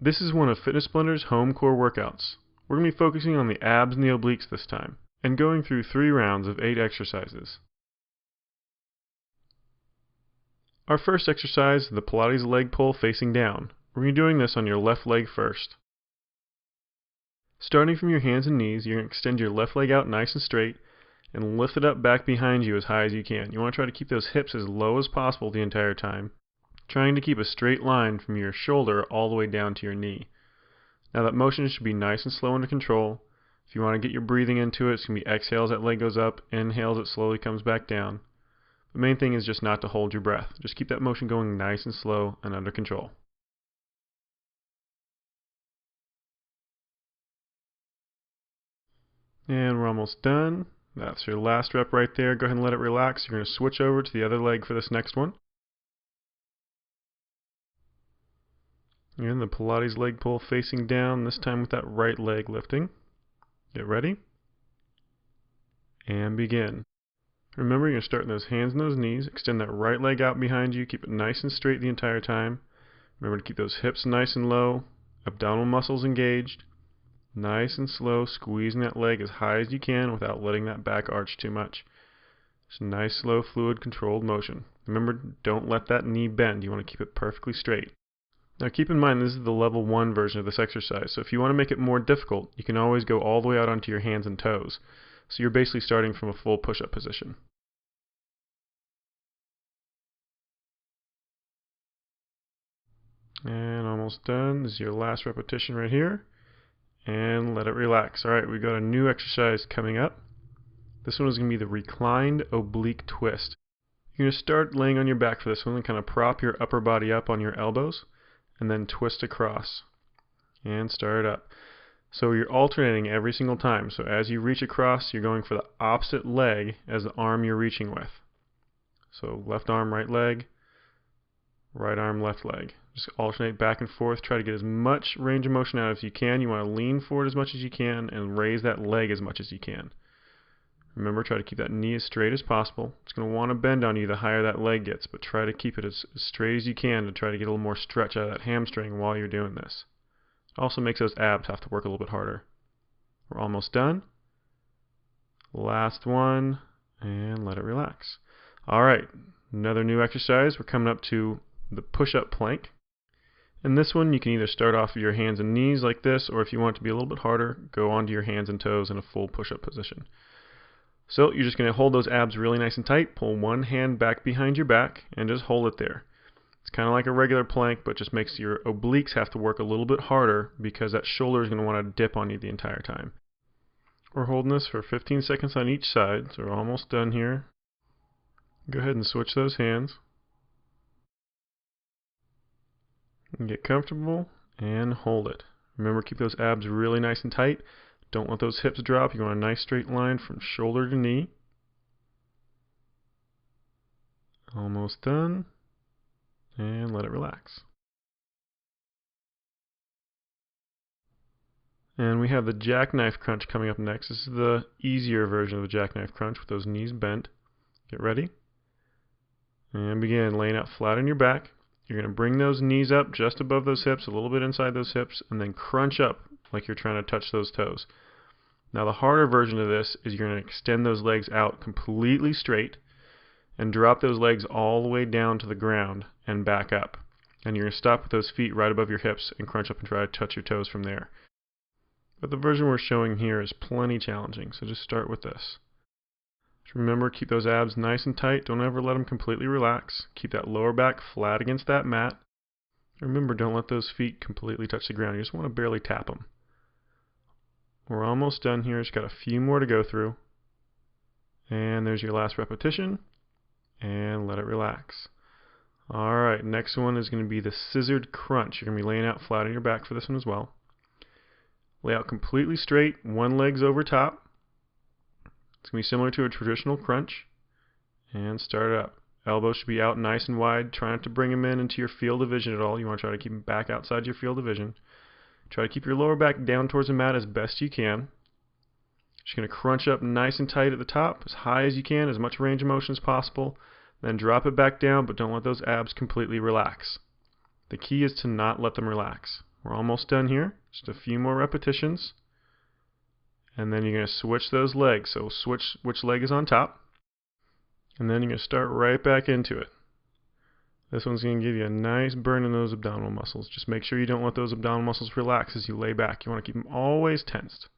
This is one of Fitness Blender's home core workouts. We're going to be focusing on the abs and the obliques this time, and going through 3 rounds of 8 exercises. Our first exercise is the Pilates leg pull facing down. We're going to be doing this on your left leg first. Starting from your hands and knees, you're going to extend your left leg out nice and straight and lift it up back behind you as high as you can. You want to try to keep those hips as low as possible the entire time, trying to keep a straight line from your shoulder all the way down to your knee. Now that motion should be nice and slow under control. If you want to get your breathing into it, it's going to be exhales, that leg goes up, inhales, it slowly comes back down. The main thing is just not to hold your breath. Just keep that motion going nice and slow and under control. And we're almost done. That's your last rep right there. Go ahead and let it relax. You're going to switch over to the other leg for this next one. And the Pilates leg pull facing down, this time with that right leg lifting. Get ready. And begin. Remember, you're going to start in those hands and those knees. Extend that right leg out behind you. Keep it nice and straight the entire time. Remember to keep those hips nice and low. Abdominal muscles engaged. Nice and slow, squeezing that leg as high as you can without letting that back arch too much. Just nice, slow, fluid, controlled motion. Remember, don't let that knee bend. You want to keep it perfectly straight. Now keep in mind, this is the level 1 version of this exercise, so if you want to make it more difficult, you can always go all the way out onto your hands and toes. So you're basically starting from a full push-up position. And almost done. This is your last repetition right here. And let it relax. Alright, we've got a new exercise coming up. This one is going to be the Reclined Oblique Twist. You're going to start laying on your back for this one and kind of prop your upper body up on your elbows and then twist across and start up. So you're alternating every single time. So as you reach across, you're going for the opposite leg as the arm you're reaching with. So left arm, right leg, right arm, left leg. Just alternate back and forth. Try to get as much range of motion out as you can. You want to lean forward as much as you can and raise that leg as much as you can. Remember, try to keep that knee as straight as possible. It's going to want to bend on you the higher that leg gets, but try to keep it as straight as you can to try to get a little more stretch out of that hamstring while you're doing this. It also makes those abs have to work a little bit harder. We're almost done. Last one, and let it relax. Alright, another new exercise. We're coming up to the push-up plank. In this one, you can either start off with your hands and knees like this, or if you want it to be a little bit harder, go onto your hands and toes in a full push-up position. So you're just going to hold those abs really nice and tight, pull one hand back behind your back, and just hold it there. It's kind of like a regular plank, but just makes your obliques have to work a little bit harder because that shoulder is going to want to dip on you the entire time. We're holding this for 15 seconds on each side, so we're almost done here. Go ahead and switch those hands. And get comfortable and hold it. Remember, keep those abs really nice and tight. Don't let those hips drop. You want a nice straight line from shoulder to knee. Almost done. And let it relax. And we have the jackknife crunch coming up next. This is the easier version of the jackknife crunch with those knees bent. Get ready. And begin laying out flat on your back. You're going to bring those knees up just above those hips, a little bit inside those hips, and then crunch up like you're trying to touch those toes. Now the harder version of this is you're going to extend those legs out completely straight and drop those legs all the way down to the ground and back up. And you're going to stop with those feet right above your hips and crunch up and try to touch your toes from there. But the version we're showing here is plenty challenging, so just start with this. Just remember, keep those abs nice and tight. Don't ever let them completely relax. Keep that lower back flat against that mat. Remember, don't let those feet completely touch the ground. You just want to barely tap them. We're almost done here. Just got a few more to go through. And there's your last repetition. And let it relax. Alright, next one is going to be the Scissored Crunch. You're going to be laying out flat on your back for this one as well. Lay out completely straight, one leg's over top. It's going to be similar to a traditional crunch. And start it up. Elbows should be out nice and wide. Try not to bring them into your field of vision at all. You want to try to keep them back outside your field of vision. Try to keep your lower back down towards the mat as best you can. Just going to crunch up nice and tight at the top, as high as you can, as much range of motion as possible. Then drop it back down, but don't let those abs completely relax. The key is to not let them relax. We're almost done here. Just a few more repetitions. And then you're going to switch those legs. So switch which leg is on top. And then you're going to start right back into it. This one's going to give you a nice burn in those abdominal muscles. Just make sure you don't let those abdominal muscles relax as you lay back. You want to keep them always tensed.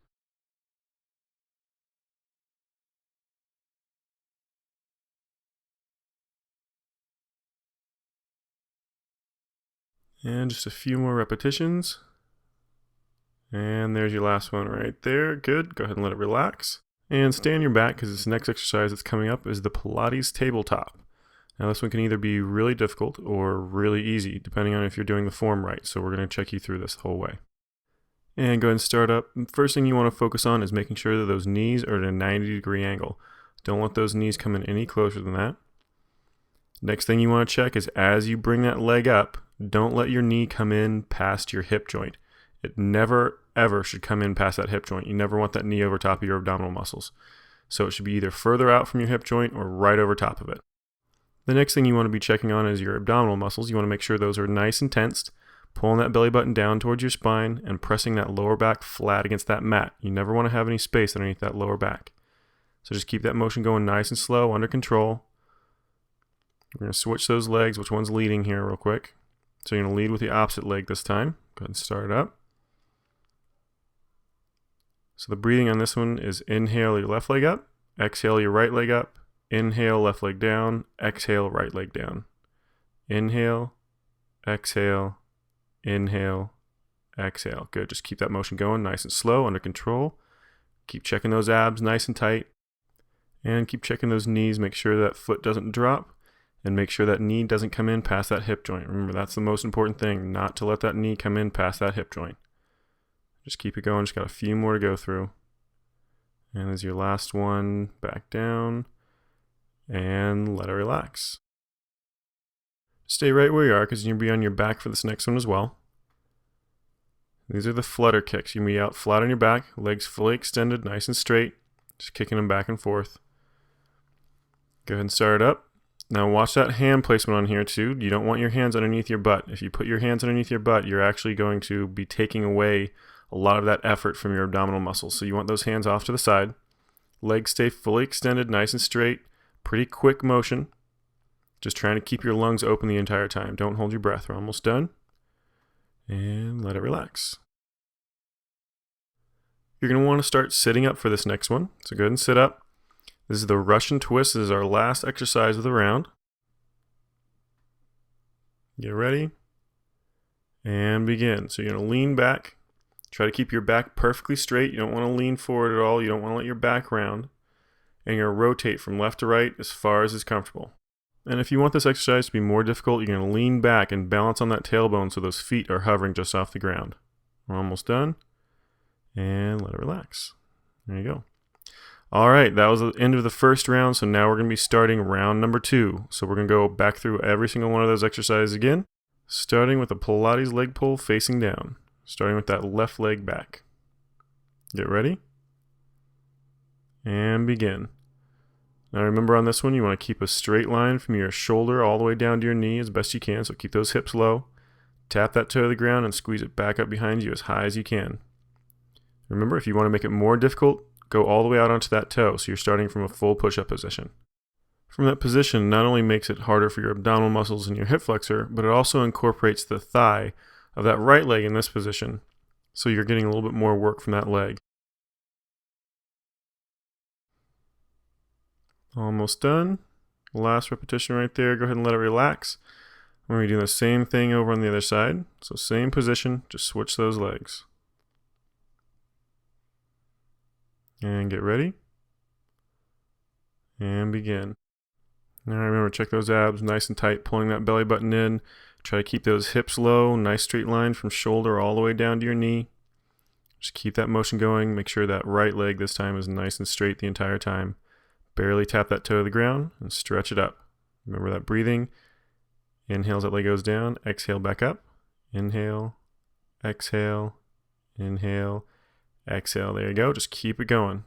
And just a few more repetitions. And there's your last one right there. Good. Go ahead and let it relax. And stay on your back because this next exercise that's coming up is the Pilates tabletop. Now this one can either be really difficult or really easy, depending on if you're doing the form right. So we're going to check you through this the whole way. And go ahead and start up. First thing you want to focus on is making sure that those knees are at a 90-degree angle. Don't let those knees come in any closer than that. Next thing you want to check is as you bring that leg up, don't let your knee come in past your hip joint. It never, ever should come in past that hip joint. You never want that knee over top of your abdominal muscles. So it should be either further out from your hip joint or right over top of it. The next thing you want to be checking on is your abdominal muscles. You want to make sure those are nice and tensed, pulling that belly button down towards your spine and pressing that lower back flat against that mat. You never want to have any space underneath that lower back. So just keep that motion going nice and slow, under control. We're going to switch those legs, which one's leading here real quick. So you're going to lead with the opposite leg this time. Go ahead and start it up. So the breathing on this one is inhale your left leg up, exhale your right leg up, inhale left leg down, exhale right leg down. Inhale, exhale, inhale, exhale. Good, just keep that motion going nice and slow, under control. Keep checking those abs nice and tight. And keep checking those knees, make sure that foot doesn't drop. And make sure that knee doesn't come in past that hip joint. Remember, that's the most important thing, not to let that knee come in past that hip joint. Just keep it going. Just got a few more to go through. And as your last one, back down. And let it relax. Stay right where you are because you'll be on your back for this next one as well. These are the flutter kicks. You'll be out flat on your back, legs fully extended, nice and straight. Just kicking them back and forth. Go ahead and start it up. Now watch that hand placement on here too. You don't want your hands underneath your butt. If you put your hands underneath your butt, you're actually going to be taking away a lot of that effort from your abdominal muscles. So you want those hands off to the side. Legs stay fully extended, nice and straight. Pretty quick motion. Just trying to keep your lungs open the entire time. Don't hold your breath. We're almost done. And let it relax. You're going to want to start sitting up for this next one. So go ahead and sit up. This is the Russian twist. This is our last exercise of the round. Get ready. And begin. So you're going to lean back. Try to keep your back perfectly straight. You don't want to lean forward at all. You don't want to let your back round. And you're going to rotate from left to right as far as is comfortable. And if you want this exercise to be more difficult, you're going to lean back and balance on that tailbone so those feet are hovering just off the ground. We're almost done. And let it relax. There you go. All right, that was the end of the first round, so now we're going to be starting round number 2. So we're going to go back through every single one of those exercises again, starting with a Pilates leg pull facing down, starting with that left leg back. Get ready. And begin. Now remember on this one, you want to keep a straight line from your shoulder all the way down to your knee as best you can, so keep those hips low. Tap that toe to the ground and squeeze it back up behind you as high as you can. Remember, if you want to make it more difficult, go all the way out onto that toe, so you're starting from a full push-up position. From that position, not only makes it harder for your abdominal muscles and your hip flexor, but it also incorporates the thigh of that right leg in this position, so you're getting a little bit more work from that leg. Almost done. Last repetition right there. Go ahead and let it relax. We're going to do the same thing over on the other side. So same position, just switch those legs. And get ready. And begin. Now remember, check those abs nice and tight, pulling that belly button in. Try to keep those hips low, nice straight line from shoulder all the way down to your knee. Just keep that motion going. Make sure that right leg this time is nice and straight the entire time. Barely tap that toe to the ground and stretch it up. Remember that breathing. Inhale as that leg goes down. Exhale back up. Inhale. Exhale. Inhale. Exhale. There you go. Just keep it going.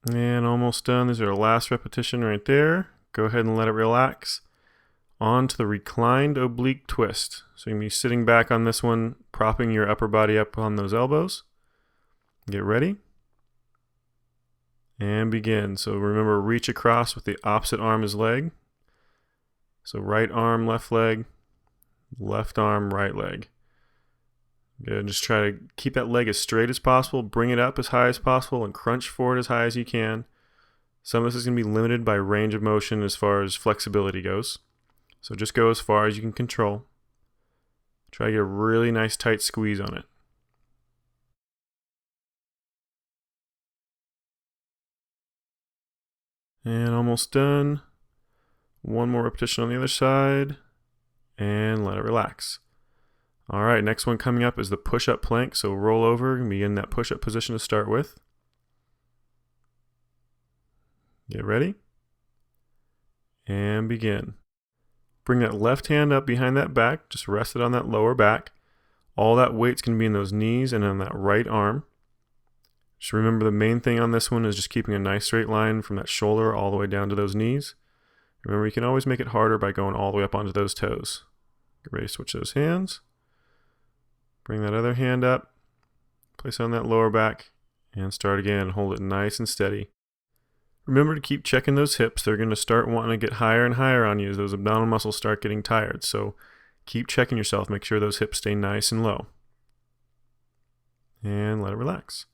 And almost done. These are our last repetition right there. Go ahead and let it relax. On to the reclined oblique twist. So you're going to be sitting back on this one, propping your upper body up on those elbows. Get ready. And begin. So remember, reach across with the opposite arm as leg. So right arm, left leg, left arm, right leg. Good. Just try to keep that leg as straight as possible, bring it up as high as possible, and crunch forward as high as you can. Some of this is going to be limited by range of motion as far as flexibility goes. So just go as far as you can control. Try to get a really nice tight squeeze on it. And almost done. One more repetition on the other side. And let it relax. Alright, next one coming up is the push-up plank. So roll over and be in that push-up position to start with. Get ready. And begin. Bring that left hand up behind that back. Just rest it on that lower back. All that weight's going to be in those knees and on that right arm. Just remember the main thing on this one is just keeping a nice straight line from that shoulder all the way down to those knees. Remember, you can always make it harder by going all the way up onto those toes. Get ready to switch those hands. Bring that other hand up. Place it on that lower back. And start again. Hold it nice and steady. Remember to keep checking those hips. They're going to start wanting to get higher and higher on you as those abdominal muscles start getting tired. So keep checking yourself. Make sure those hips stay nice and low. And let it relax.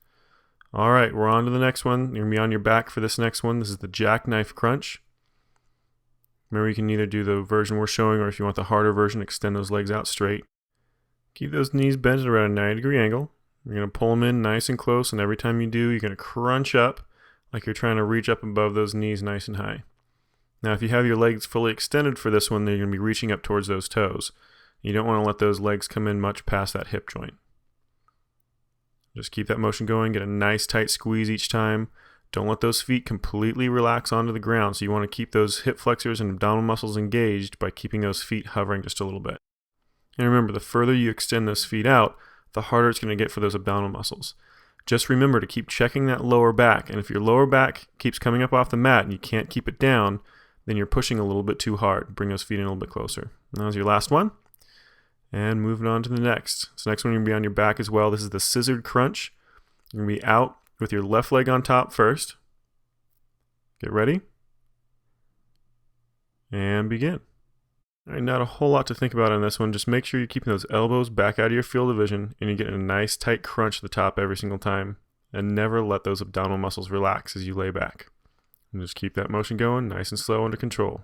Alright, we're on to the next one. You're going to be on your back for this next one. This is the jackknife crunch. Remember, you can either do the version we're showing, or if you want the harder version, extend those legs out straight. Keep those knees bent at around a 90-degree angle. You're going to pull them in nice and close, and every time you do, you're going to crunch up like you're trying to reach up above those knees nice and high. Now, if you have your legs fully extended for this one, then you're going to be reaching up towards those toes. You don't want to let those legs come in much past that hip joint. Just keep that motion going. Get a nice tight squeeze each time. Don't let those feet completely relax onto the ground. So you want to keep those hip flexors and abdominal muscles engaged by keeping those feet hovering just a little bit. And remember, the further you extend those feet out, the harder it's going to get for those abdominal muscles. Just remember to keep checking that lower back. And if your lower back keeps coming up off the mat and you can't keep it down, then you're pushing a little bit too hard. Bring those feet in a little bit closer. And that was your last one. And moving on to the next. So next one, you're going to be on your back as well. This is the Scissored Crunch. You're going to be out with your left leg on top first. Get ready. And begin. All right, not a whole lot to think about on this one. Just make sure you're keeping those elbows back out of your field of vision and you're getting a nice tight crunch at the top every single time. And never let those abdominal muscles relax as you lay back. And just keep that motion going, nice and slow, under control.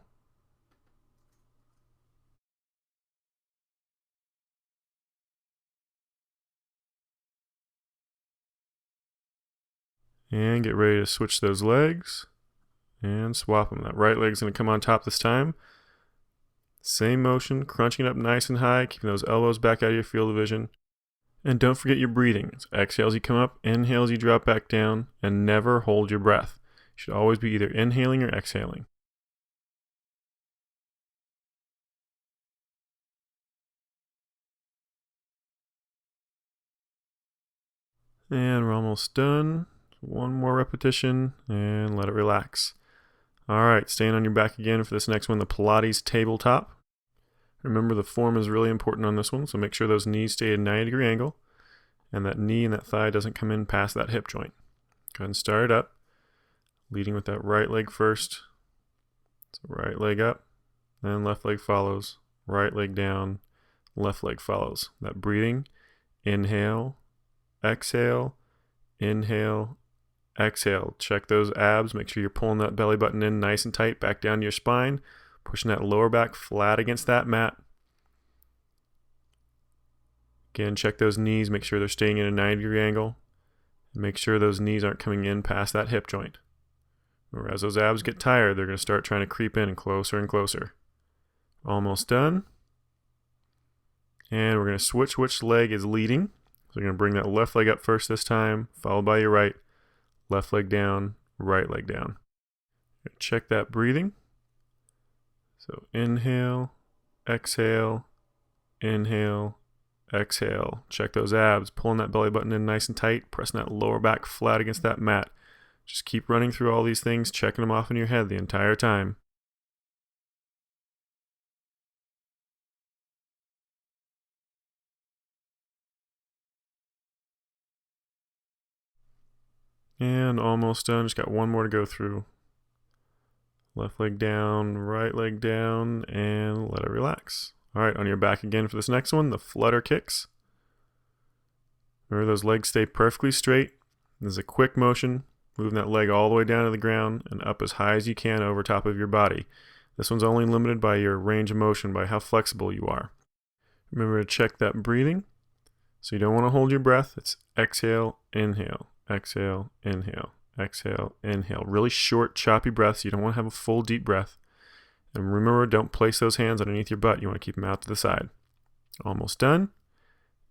And get ready to switch those legs and swap them. That right leg's going to come on top this time. Same motion, crunching it up nice and high, keeping those elbows back out of your field of vision. And don't forget your breathing. It's exhale as you come up, inhale as you drop back down, and never hold your breath. You should always be either inhaling or exhaling. And we're almost done. One more repetition and let it relax. Alright, staying on your back again for this next one, the Pilates Tabletop. Remember, the form is really important on this one, so make sure those knees stay at a 90-degree angle and that knee and that thigh doesn't come in past that hip joint. Go ahead and start it up, leading with that right leg first. So right leg up, then left leg follows, right leg down, left leg follows. That breathing, inhale, exhale, inhale, exhale. Check those abs. Make sure you're pulling that belly button in nice and tight back down to your spine. Pushing that lower back flat against that mat. Again, check those knees. Make sure they're staying in a 90-degree angle. And make sure those knees aren't coming in past that hip joint. Remember, as those abs get tired, they're going to start trying to creep in and closer and closer. Almost done. And we're going to switch which leg is leading. So you're going to bring that left leg up first this time, followed by your right. Left leg down, right leg down. Check that breathing. So inhale, exhale, inhale, exhale. Check those abs, pulling that belly button in nice and tight, pressing that lower back flat against that mat. Just keep running through all these things, checking them off in your head the entire time. And almost done. Just got one more to go through. Left leg down, right leg down, and let it relax. All right, on your back again for this next one, the flutter kicks. Remember, those legs stay perfectly straight. This is a quick motion, moving that leg all the way down to the ground and up as high as you can over top of your body. This one's only limited by your range of motion, by how flexible you are. Remember to check that breathing. So you don't want to hold your breath. It's exhale, inhale, exhale, inhale, exhale, inhale. Really short, choppy breaths. You don't want to have a full, deep breath. And remember, don't place those hands underneath your butt. You want to keep them out to the side. Almost done.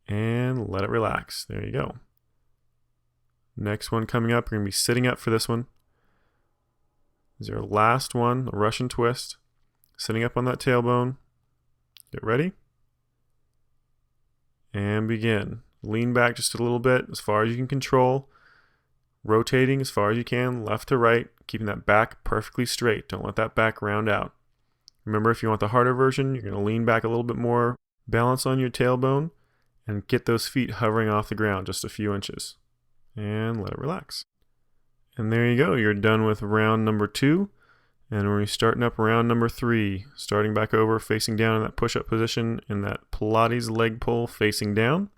And let it relax. There you go. Next one coming up, you're going to be sitting up for this one. This is your last one, a Russian twist. Sitting up on that tailbone. Get ready. And begin. Lean back just a little bit, as far as you can control. Rotating as far as you can, left to right, keeping that back perfectly straight. Don't let that back round out. Remember, if you want the harder version, you're going to lean back a little bit more, balance on your tailbone, and get those feet hovering off the ground just a few inches. And let it relax. And there you go. You're done with round number 2. And we're starting up round number 3. Starting back over, facing down in that push-up position in that Pilates leg pull facing down.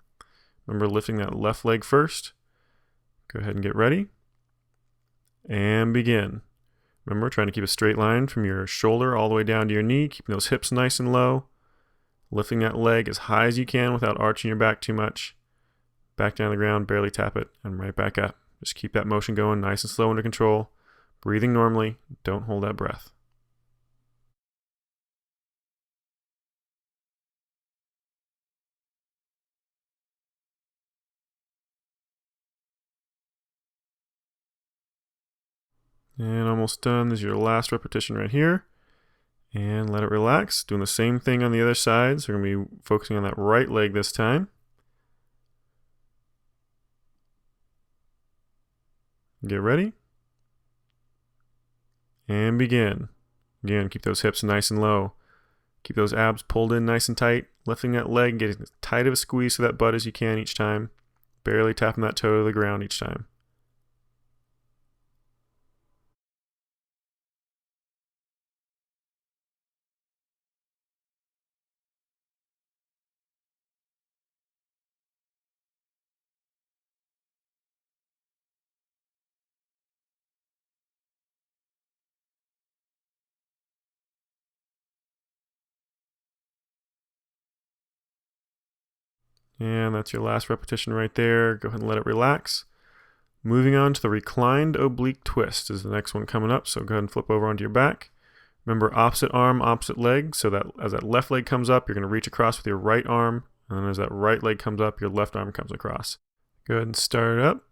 Remember lifting that left leg first. Go ahead and get ready. And begin. Remember, trying to keep a straight line from your shoulder all the way down to your knee, keeping those hips nice and low. Lifting that leg as high as you can without arching your back too much. Back down to the ground, barely tap it, and right back up. Just keep that motion going nice and slow under control. Breathing normally, don't hold that breath. And almost done. This is your last repetition right here. And let it relax. Doing the same thing on the other side. So we're going to be focusing on that right leg this time. Get ready. And begin. Again, keep those hips nice and low. Keep those abs pulled in nice and tight. Lifting that leg, getting as tight of a squeeze to that butt as you can each time. Barely tapping that toe to the ground each time. And that's your last repetition right there. Go ahead and let it relax. Moving on to the reclined oblique twist is the next one coming up. So go ahead and flip over onto your back. Remember, opposite arm, opposite leg. So that as that left leg comes up, you're going to reach across with your right arm. And then as that right leg comes up, your left arm comes across. Go ahead and start it up.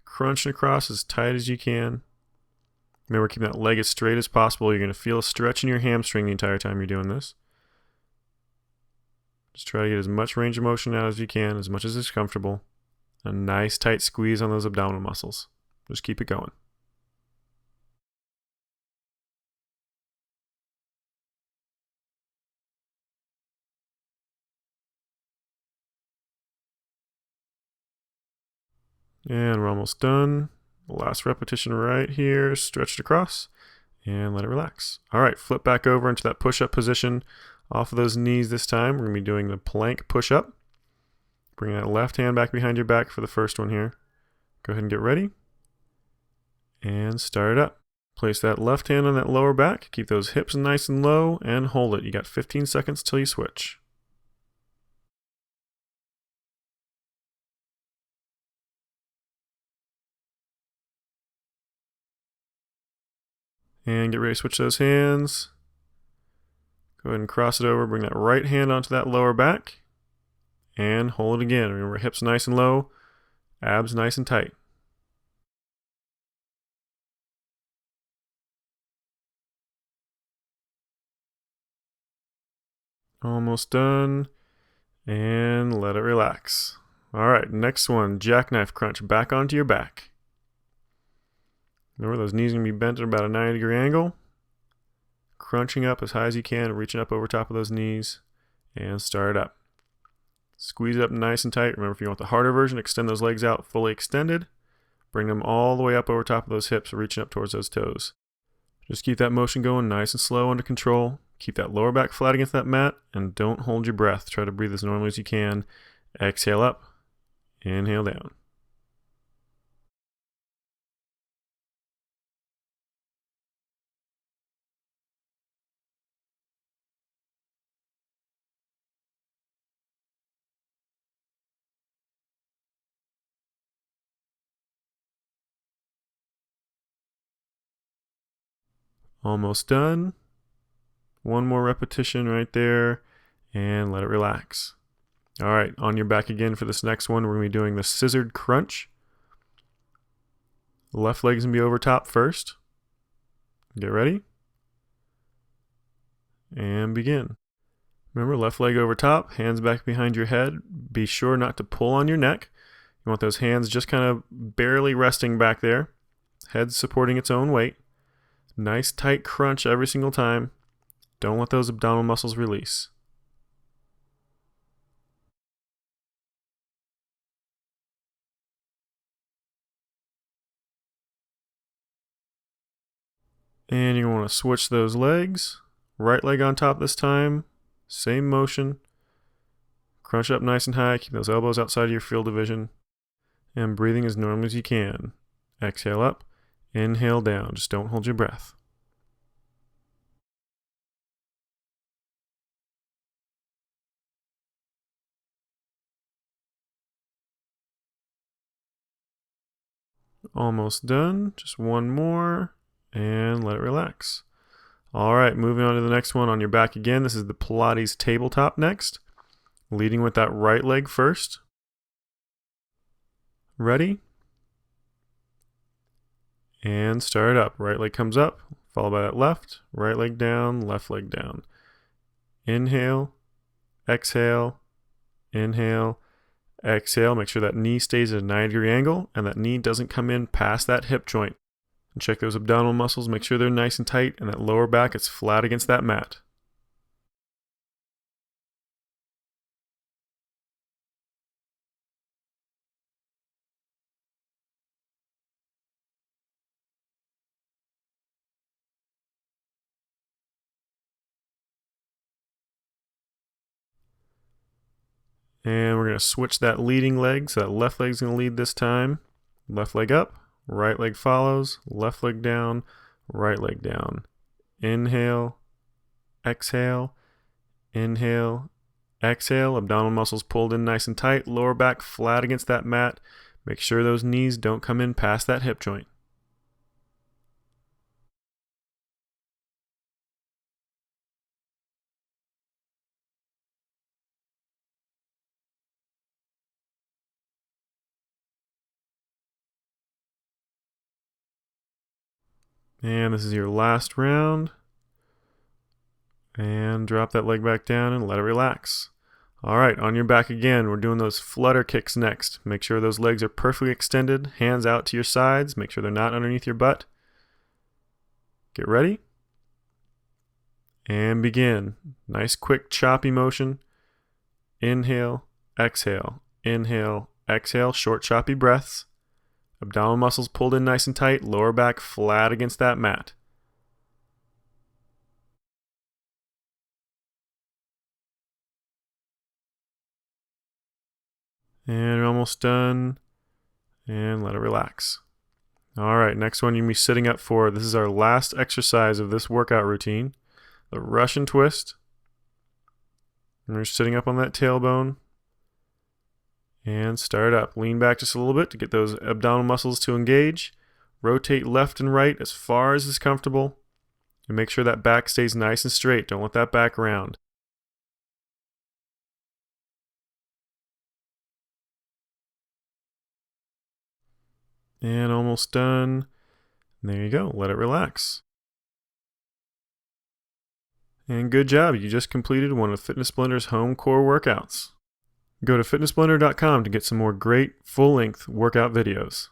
Crunching across as tight as you can. Remember, keeping that leg as straight as possible. You're going to feel a stretch in your hamstring the entire time you're doing this. Just try to get as much range of motion out as you can, as much as is comfortable. A nice tight squeeze on those abdominal muscles. Just keep it going. And we're almost done. Last repetition right here, stretched across, and let it relax. All right, flip back over into that push-up position. Off of those knees this time, we're going to be doing the plank push-up. Bring that left hand back behind your back for the first one here. Go ahead and get ready. And start it up. Place that left hand on that lower back. Keep those hips nice and low and hold it. You got 15 seconds till you switch. And get ready to switch those hands. Go ahead and cross it over. Bring that right hand onto that lower back. And hold it again. Remember, hips nice and low. Abs nice and tight. Almost done. And let it relax. All right, next one, jackknife crunch. Back onto your back. Remember, those knees are going to be bent at about a 90-degree angle. Crunching up as high as you can, reaching up over top of those knees, and start up. Squeeze it up nice and tight. Remember, if you want the harder version, extend those legs out fully extended. Bring them all the way up over top of those hips, reaching up towards those toes. Just keep that motion going nice and slow, under control. Keep that lower back flat against that mat, and don't hold your breath. Try to breathe as normally as you can. Exhale up, inhale down. Almost done. One more repetition right there, and let it relax. All right, on your back again for this next one. We're going to be doing the Scissored Crunch. Left leg's going to be over top first. Get ready. And begin. Remember, left leg over top, hands back behind your head. Be sure not to pull on your neck. You want those hands just kind of barely resting back there. Head supporting its own weight. Nice tight crunch every single time. Don't let those abdominal muscles release. And you're going to want to switch those legs. Right leg on top this time. Same motion. Crunch up nice and high. Keep those elbows outside of your field of vision. And breathing as normal as you can. Exhale up. Inhale down. Just don't hold your breath. Almost done. Just one more. And let it relax. Alright, moving on to the next one on your back again. This is the Pilates tabletop next. Leading with that right leg first. Ready? And start up. Right leg comes up, followed by that left. Right leg down, left leg down. Inhale, exhale, inhale, exhale. Make sure that knee stays at a 90-degree angle and that knee doesn't come in past that hip joint. And check those abdominal muscles. Make sure they're nice and tight and that lower back is flat against that mat. And we're going to switch that leading leg. So that left leg's going to lead this time. Left leg up, right leg follows, left leg down, right leg down. Inhale, exhale, inhale, exhale. Abdominal muscles pulled in nice and tight. Lower back flat against that mat. Make sure those knees don't come in past that hip joint. And this is your last round. And drop that leg back down and let it relax. Alright, on your back again, we're doing those flutter kicks next. Make sure those legs are perfectly extended, hands out to your sides. Make sure they're not underneath your butt. Get ready. And begin. Nice quick choppy motion. Inhale, exhale, inhale, exhale. Short choppy breaths. Abdominal muscles pulled in nice and tight, lower back flat against that mat. And we're almost done. And let it relax. Alright, next one you're going to be sitting up for. This is our last exercise of this workout routine. The Russian twist. And we're sitting up on that tailbone. And start up. Lean back just a little bit to get those abdominal muscles to engage. Rotate left and right as far as is comfortable. And make sure that back stays nice and straight. Don't let that back round. And almost done. And there you go. Let it relax. And good job. You just completed one of Fitness Blender's home core workouts. Go to fitnessblender.com to get some more great full-length workout videos.